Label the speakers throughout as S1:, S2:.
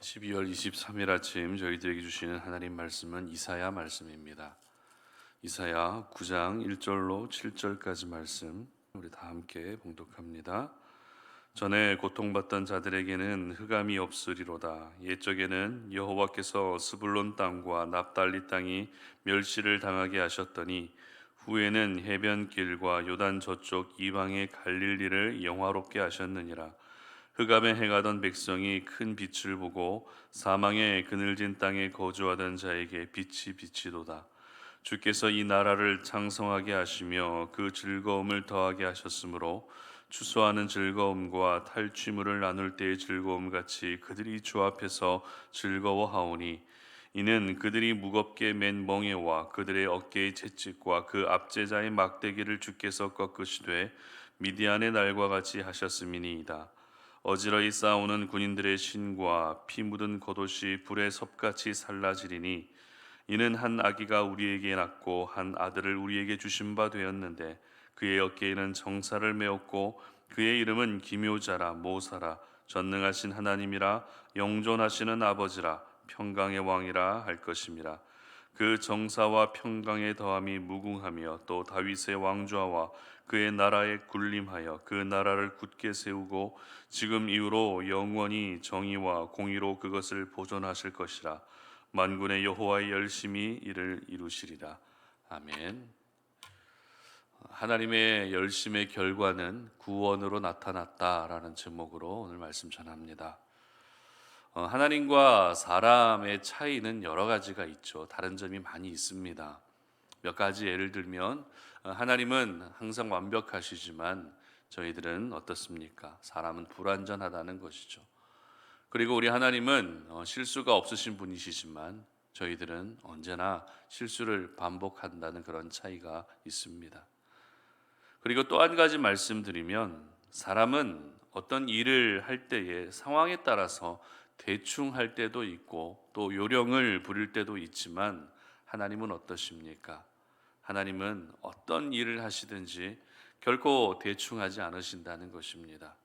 S1: 12월 23일 아침 저희들에게 주시는 하나님 말씀은 이사야 말씀입니다. 이사야 9장 1절로 7절까지 말씀 우리 다 함께 봉독합니다. 전에 고통받던 자들에게는 흑암이 없으리로다. 옛적에는 여호와께서 스불론 땅과 납달리 땅이 멸시를 당하게 하셨더니 후에는 해변길과 요단 저쪽 이방의 갈릴리를 영화롭게 하셨느니라. 흑암에 행하던 백성이 큰 빛을 보고 사망의 그늘진 땅에 거주하던 자에게 빛이 비치도다. 주께서 이 나라를 창성하게 하시며 그 즐거움을 더하게 하셨으므로 추수하는 즐거움과 탈취물을 나눌 때의 즐거움 같이 그들이 주 앞에서 즐거워하오니 이는 그들이 무겁게 맨 멍에와 그들의 어깨의 채찍과 그 압제자의 막대기를 주께서 꺾으시되 미디안의 날과 같이 하셨음이니이다. 어지러이 싸우는 군인들의 신과 피 묻은 겉옷이 불의 섭같이 살라지리니 이는 한 아기가 우리에게 낳고 한 아들을 우리에게 주신 바 되었는데 그의 어깨에는 정사를 메었고 그의 이름은 기묘자라 모사라 전능하신 하나님이라 영존하시는 아버지라 평강의 왕이라 할 것임이라. 그 정사와 평강의 더함이 무궁하며 또 다윗의 왕좌와 그의 나라에 군림하여 그 나라를 굳게 세우고 지금 이후로 영원히 정의와 공의로 그것을 보존하실 것이라. 만군의 여호와의 열심히 이를 이루시리라. 아멘. 하나님의 열심의 결과는 구원으로 나타났다라는 제목으로 오늘 말씀 전합니다. 하나님과 사람의 차이는 여러 가지가 있죠. 다른 점이 많이 있습니다. 몇 가지 예를 들면 하나님은 항상 완벽하시지만 저희들은 어떻습니까? 사람은 불완전하다는 것이죠. 그리고 우리 하나님은 실수가 없으신 분이시지만 저희들은 언제나 실수를 반복한다는 그런 차이가 있습니다. 그리고 또 한 가지 말씀드리면 사람은 어떤 일을 할 때에 상황에 따라서 대충 할 때도 있고 또 요령을 부릴 때도 있지만 하나님은 어떠십니까? 하나님은 어떤 일을 하시든지 결코 대충 하지 않으신다는 것입니다.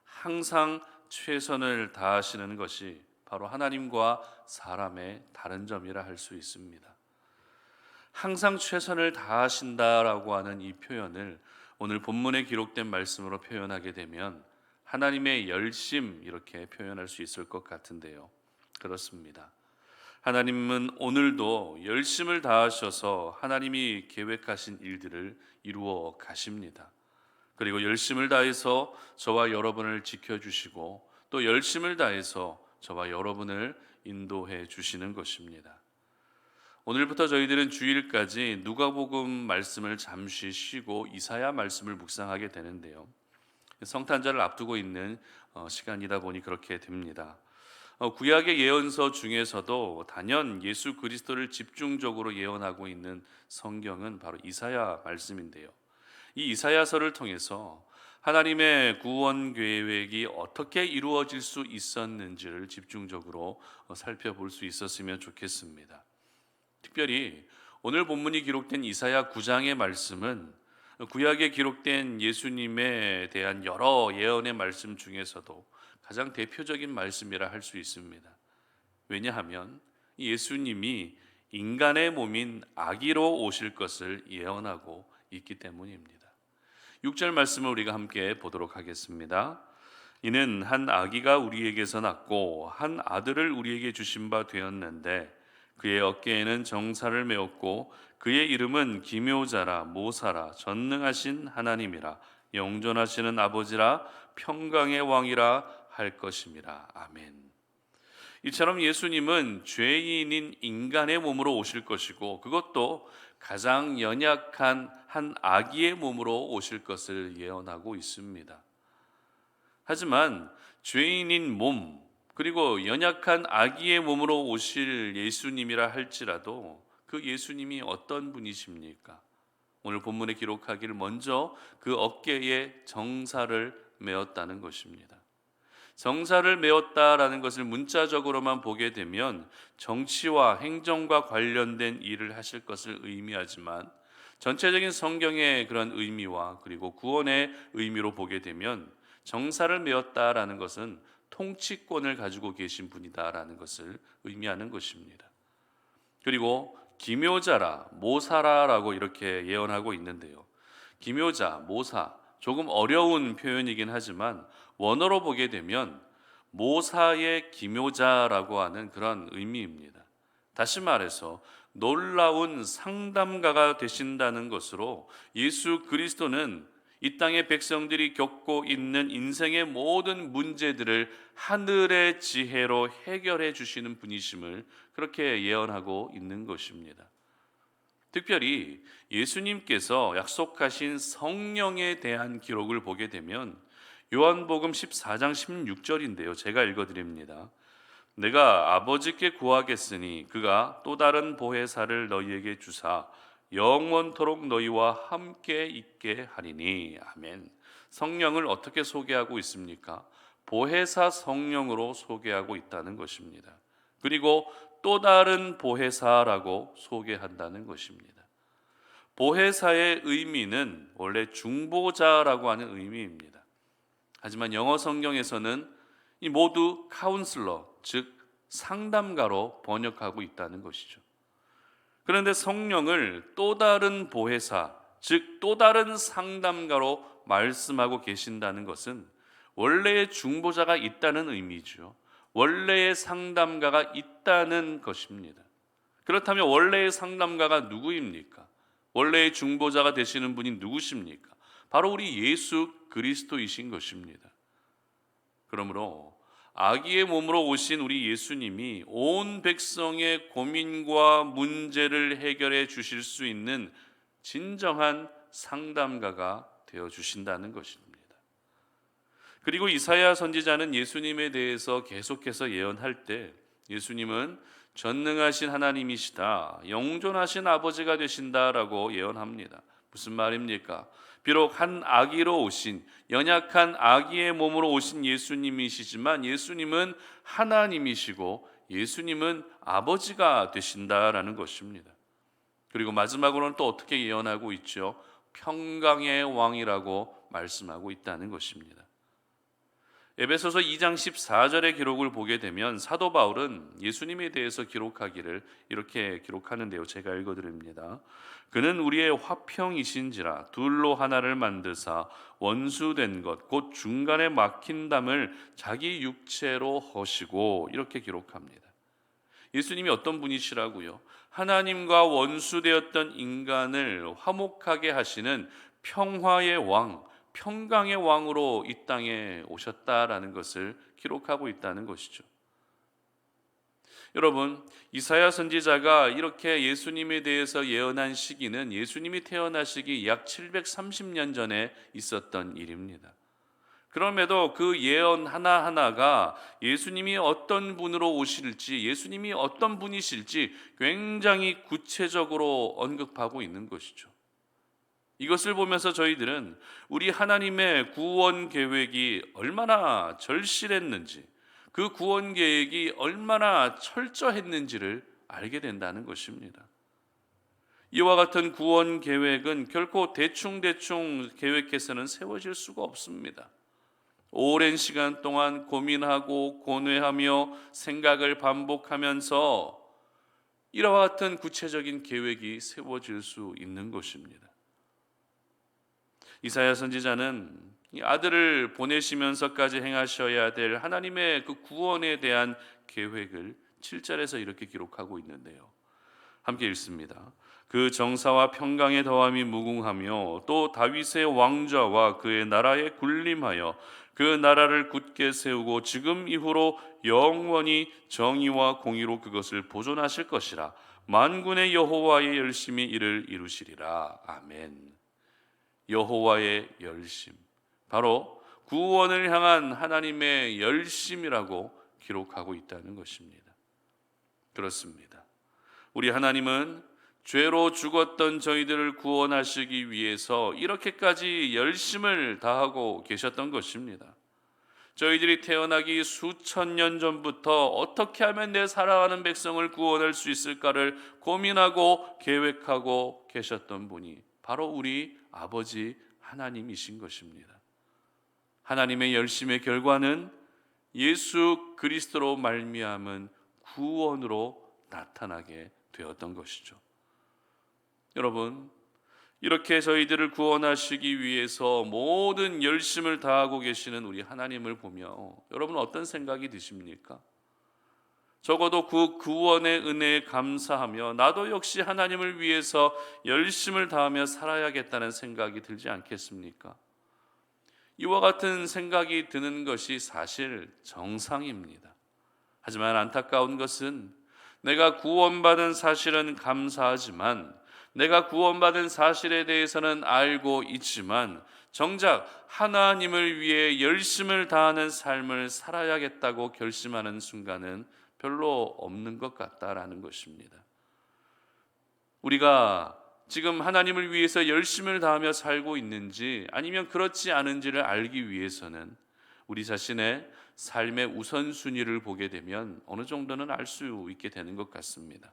S1: 항상 최선을 다하시는 것이 바로 하나님과 사람의 다른 점이라 할 수 있습니다. 항상 최선을 다하신다라고 하는 이 표현을 오늘 본문에 기록된 말씀으로 표현하게 되면 하나님의 열심 이렇게 표현할 수 있을 것 같은데요. 그렇습니다. 하나님은 오늘도 열심을 다하셔서 하나님이 계획하신 일들을 이루어 가십니다. 그리고 열심을 다해서 저와 여러분을 지켜주시고 또 열심을 다해서 저와 여러분을 인도해 주시는 것입니다. 오늘부터 저희들은 주일까지 누가복음 말씀을 잠시 쉬고 이사야 말씀을 묵상하게 되는데요. 성탄절을 앞두고 있는 시간이다 보니 그렇게 됩니다. 구약의 예언서 중에서도 단연 예수 그리스도를 집중적으로 예언하고 있는 성경은 바로 이사야 말씀인데요. 이 이사야서를 통해서 하나님의 구원 계획이 어떻게 이루어질 수 있었는지를 집중적으로 살펴볼 수 있었으면 좋겠습니다. 특별히 오늘 본문이 기록된 이사야 9장의 말씀은 구약에 기록된 예수님에 대한 여러 예언의 말씀 중에서도 가장 대표적인 말씀이라 할 수 있습니다. 왜냐하면 예수님이 인간의 몸인 아기로 오실 것을 예언하고 있기 때문입니다. 6절 말씀을 우리가 함께 보도록 하겠습니다. 이는 한 아기가 우리에게서 낳고 한 아들을 우리에게 주신 바 되었는데 그의 어깨에는 정사를 메었고 그의 이름은 기묘자라 모사라 전능하신 하나님이라 영존하시는 아버지라 평강의 왕이라 할 것임이라. 아멘. 이처럼 예수님은 죄인인 인간의 몸으로 오실 것이고 그것도 가장 연약한 한 아기의 몸으로 오실 것을 예언하고 있습니다. 하지만 죄인인 몸 그리고 연약한 아기의 몸으로 오실 예수님이라 할지라도 그 예수님이 어떤 분이십니까? 오늘 본문에 기록하기를 먼저 그 어깨에 정사를 메었다는 것입니다. 정사를 메었다라는 것을 문자적으로만 보게 되면 정치와 행정과 관련된 일을 하실 것을 의미하지만 전체적인 성경의 그런 의미와 그리고 구원의 의미로 보게 되면 정사를 메었다라는 것은 통치권을 가지고 계신 분이다라는 것을 의미하는 것입니다. 그리고 기묘자라, 모사라라고 이렇게 예언하고 있는데요. 기묘자, 모사, 조금 어려운 표현이긴 하지만 원어로 보게 되면 모사의 기묘자라고 하는 그런 의미입니다. 다시 말해서 놀라운 상담가가 되신다는 것으로 예수 그리스도는 이 땅의 백성들이 겪고 있는 인생의 모든 문제들을 하늘의 지혜로 해결해 주시는 분이심을 그렇게 예언하고 있는 것입니다. 특별히 예수님께서 약속하신 성령에 대한 기록을 보게 되면 요한복음 14장 16절인데요. 제가 읽어드립니다. 내가 아버지께 구하겠으니 그가 또 다른 보혜사를 너희에게 주사 영원토록 너희와 함께 있게 하리니. 아멘. 성령을 어떻게 소개하고 있습니까? 보혜사 성령으로 소개하고 있다는 것입니다. 그리고 또 다른 보혜사라고 소개한다는 것입니다. 보혜사의 의미는 원래 중보자라고 하는 의미입니다. 하지만 영어 성경에서는 이 모두 카운슬러, 즉 상담가로 번역하고 있다는 것이죠. 그런데 성령을 또 다른 보혜사, 즉 또 다른 상담가로 말씀하고 계신다는 것은 원래의 중보자가 있다는 의미죠. 원래의 상담가가 있다는 것입니다. 그렇다면 원래의 상담가가 누구입니까? 원래의 중보자가 되시는 분이 누구십니까? 바로 우리 예수 그리스도이신 것입니다. 그러므로 아기의 몸으로 오신 우리 예수님이 온 백성의 고민과 문제를 해결해 주실 수 있는 진정한 상담가가 되어 주신다는 것입니다. 그리고 이사야 선지자는 예수님에 대해서 계속해서 예언할 때 예수님은 전능하신 하나님이시다, 영존하신 아버지가 되신다라고 예언합니다. 무슨 말입니까? 비록 한 아기로 오신, 연약한 아기의 몸으로 오신 예수님이시지만 예수님은 하나님이시고 예수님은 아버지가 되신다라는 것입니다. 그리고 마지막으로는 또 어떻게 예언하고 있죠? 평강의 왕이라고 말씀하고 있다는 것입니다. 에베소서 2장 14절의 기록을 보게 되면 사도 바울은 예수님에 대해서 기록하기를 이렇게 기록하는데요. 제가 읽어드립니다. 그는 우리의 화평이신지라 둘로 하나를 만드사 원수된 것 곧 중간에 막힌 담을 자기 육체로 허시고, 이렇게 기록합니다. 예수님이 어떤 분이시라고요? 하나님과 원수되었던 인간을 화목하게 하시는 평화의 왕, 평강의 왕으로 이 땅에 오셨다라는 것을 기록하고 있다는 것이죠. 여러분, 이사야 선지자가 이렇게 예수님에 대해서 예언한 시기는 예수님이 태어나시기 약 730년 전에 있었던 일입니다. 그럼에도 그 예언 하나하나가 예수님이 어떤 분으로 오실지, 예수님이 어떤 분이실지 굉장히 구체적으로 언급하고 있는 것이죠. 이것을 보면서 저희들은 우리 하나님의 구원 계획이 얼마나 절실했는지, 그 구원 계획이 얼마나 철저했는지를 알게 된다는 것입니다. 이와 같은 구원 계획은 결코 대충 계획해서는 세워질 수가 없습니다. 오랜 시간 동안 고민하고 고뇌하며 생각을 반복하면서 이와 같은 구체적인 계획이 세워질 수 있는 것입니다. 이사야 선지자는 이 아들을 보내시면서까지 행하셔야 될 하나님의 그 구원에 대한 계획을 7절에서 이렇게 기록하고 있는데요. 함께 읽습니다. 그 정사와 평강의 더함이 무궁하며 또 다윗의 왕좌와 그의 나라에 군림하여 그 나라를 굳게 세우고 지금 이후로 영원히 정의와 공의로 그것을 보존하실 것이라. 만군의 여호와의 열심히 이를 이루시리라. 아멘. 여호와의 열심, 바로 구원을 향한 하나님의 열심이라고 기록하고 있다는 것입니다. 그렇습니다. 우리 하나님은 죄로 죽었던 저희들을 구원하시기 위해서 이렇게까지 열심을 다하고 계셨던 것입니다. 저희들이 태어나기 수천 년 전부터 어떻게 하면 내 사랑하는 백성을 구원할 수 있을까를 고민하고 계획하고 계셨던 분이 바로 우리 아버지 하나님이신 것입니다. 하나님의 열심의 결과는 예수 그리스도로 말미암은 구원으로 나타나게 되었던 것이죠. 여러분, 이렇게 저희들을 구원하시기 위해서 모든 열심을 다하고 계시는 우리 하나님을 보며 여러분 어떤 생각이 드십니까? 적어도 그 구원의 은혜에 감사하며 나도 역시 하나님을 위해서 열심을 다하며 살아야겠다는 생각이 들지 않겠습니까? 이와 같은 생각이 드는 것이 사실 정상입니다. 하지만 안타까운 것은 내가 구원받은 사실은 감사하지만 내가 구원받은 사실에 대해서는 알고 있지만 정작 하나님을 위해 열심을 다하는 삶을 살아야겠다고 결심하는 순간은 별로 없는 것 같다라는 것입니다. 우리가 지금 하나님을 위해서 열심을 다하며 살고 있는지 아니면 그렇지 않은지를 알기 위해서는 우리 자신의 삶의 우선순위를 보게 되면 어느 정도는 알 수 있게 되는 것 같습니다.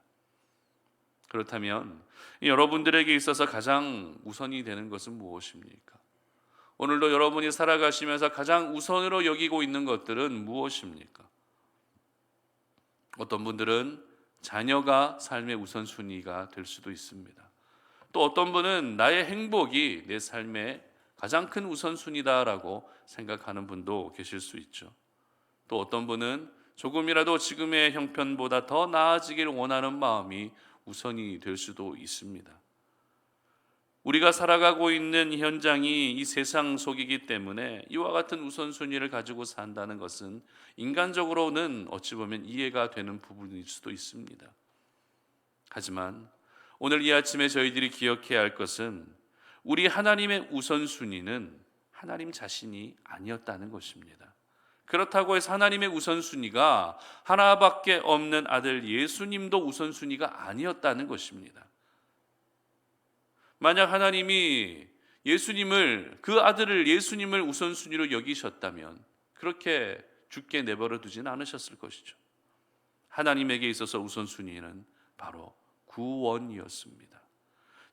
S1: 그렇다면 여러분들에게 있어서 가장 우선이 되는 것은 무엇입니까? 오늘도 여러분이 살아가시면서 가장 우선으로 여기고 있는 것들은 무엇입니까? 어떤 분들은 자녀가 삶의 우선순위가 될 수도 있습니다. 또 어떤 분은 나의 행복이 내 삶의 가장 큰 우선순위다라고 생각하는 분도 계실 수 있죠. 또 어떤 분은 조금이라도 지금의 형편보다 더 나아지길 원하는 마음이 우선이 될 수도 있습니다. 우리가 살아가고 있는 현장이 이 세상 속이기 때문에 이와 같은 우선순위를 가지고 산다는 것은 인간적으로는 어찌 보면 이해가 되는 부분일 수도 있습니다. 하지만 오늘 이 아침에 저희들이 기억해야 할 것은 우리 하나님의 우선순위는 하나님 자신이 아니었다는 것입니다. 그렇다고 해서 하나님의 우선순위가 하나밖에 없는 아들 예수님도 우선순위가 아니었다는 것입니다. 만약 하나님이 그 아들을 예수님을 우선순위로 여기셨다면 그렇게 죽게 내버려 두지는 않으셨을 것이죠. 하나님에게 있어서 우선순위는 바로 구원이었습니다.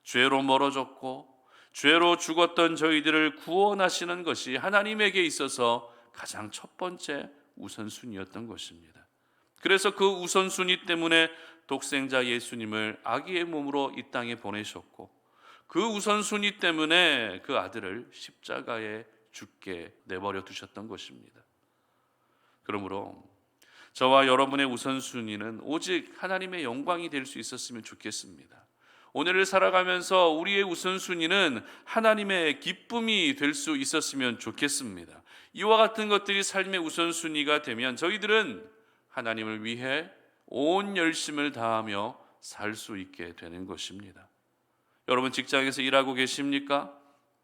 S1: 죄로 멀어졌고 죄로 죽었던 저희들을 구원하시는 것이 하나님에게 있어서 가장 첫 번째 우선순위였던 것입니다. 그래서 그 우선순위 때문에 독생자 예수님을 아기의 몸으로 이 땅에 보내셨고 그 우선순위 때문에 그 아들을 십자가에 죽게 내버려 두셨던 것입니다. 그러므로 저와 여러분의 우선순위는 오직 하나님의 영광이 될 수 있었으면 좋겠습니다. 오늘을 살아가면서 우리의 우선순위는 하나님의 기쁨이 될 수 있었으면 좋겠습니다. 이와 같은 것들이 삶의 우선순위가 되면 저희들은 하나님을 위해 온 열심을 다하며 살 수 있게 되는 것입니다. 여러분 직장에서 일하고 계십니까?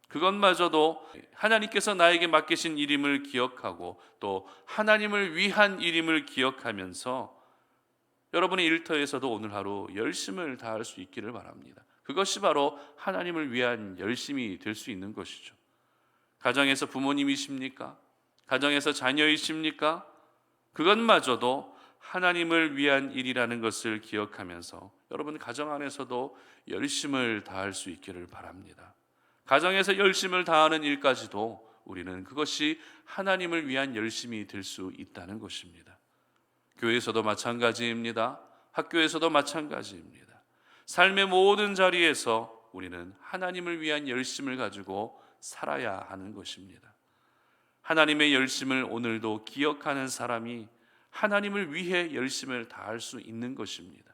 S1: 그것마저도 하나님께서 나에게 맡기신 일임을 기억하고 또 하나님을 위한 일임을 기억하면서 여러분의 일터에서도 오늘 하루 열심을 다할 수 있기를 바랍니다. 그것이 바로 하나님을 위한 열심이 될 수 있는 것이죠. 가정에서 부모님이십니까? 가정에서 자녀이십니까? 그것마저도 하나님을 위한 일이라는 것을 기억하면서 여러분 가정 안에서도 열심을 다할 수 있기를 바랍니다. 가정에서 열심을 다하는 일까지도 우리는 그것이 하나님을 위한 열심이 될 수 있다는 것입니다. 교회에서도 마찬가지입니다. 학교에서도 마찬가지입니다. 삶의 모든 자리에서 우리는 하나님을 위한 열심을 가지고 살아야 하는 것입니다. 하나님의 열심을 오늘도 기억하는 사람이 하나님을 위해 열심을 다할 수 있는 것입니다.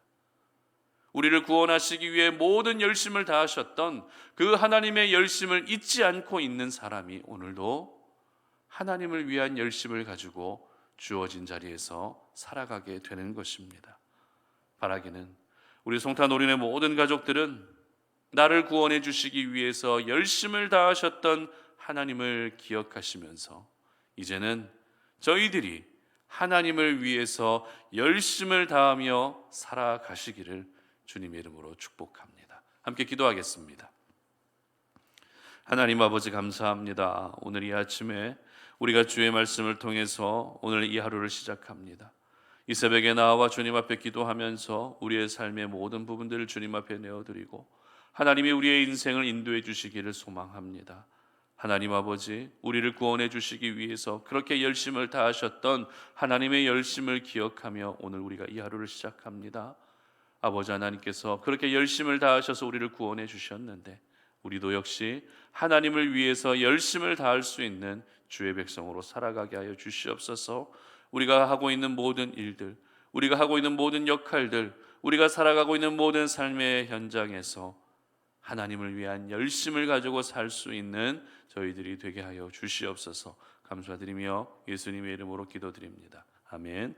S1: 우리를 구원하시기 위해 모든 열심을 다하셨던 그 하나님의 열심을 잊지 않고 있는 사람이 오늘도 하나님을 위한 열심을 가지고 주어진 자리에서 살아가게 되는 것입니다. 바라기는 우리 송탄오륜의 모든 가족들은 나를 구원해 주시기 위해서 열심을 다하셨던 하나님을 기억하시면서 이제는 저희들이 하나님을 위해서 열심을 다하며 살아가시기를 주님의 이름으로 축복합니다. 함께 기도하겠습니다. 하나님 아버지 감사합니다. 오늘 이 아침에 우리가 주의 말씀을 통해서 오늘 이 하루를 시작합니다. 이 새벽에 나와 주님 앞에 기도하면서 우리의 삶의 모든 부분들을 주님 앞에 내어드리고 하나님이 우리의 인생을 인도해 주시기를 소망합니다. 하나님 아버지, 우리를 구원해 주시기 위해서 그렇게 열심을 다하셨던 하나님의 열심을 기억하며 오늘 우리가 이 하루를 시작합니다. 아버지 하나님께서 그렇게 열심을 다하셔서 우리를 구원해 주셨는데 우리도 역시 하나님을 위해서 열심을 다할 수 있는 주의 백성으로 살아가게 하여 주시옵소서. 우리가 하고 있는 모든 일들, 우리가 하고 있는 모든 역할들, 우리가 살아가고 있는 모든 삶의 현장에서 하나님을 위한 열심을 가지고 살 수 있는 저희들이 되게 하여 주시옵소서. 감사드리며 예수님의 이름으로 기도드립니다. 아멘.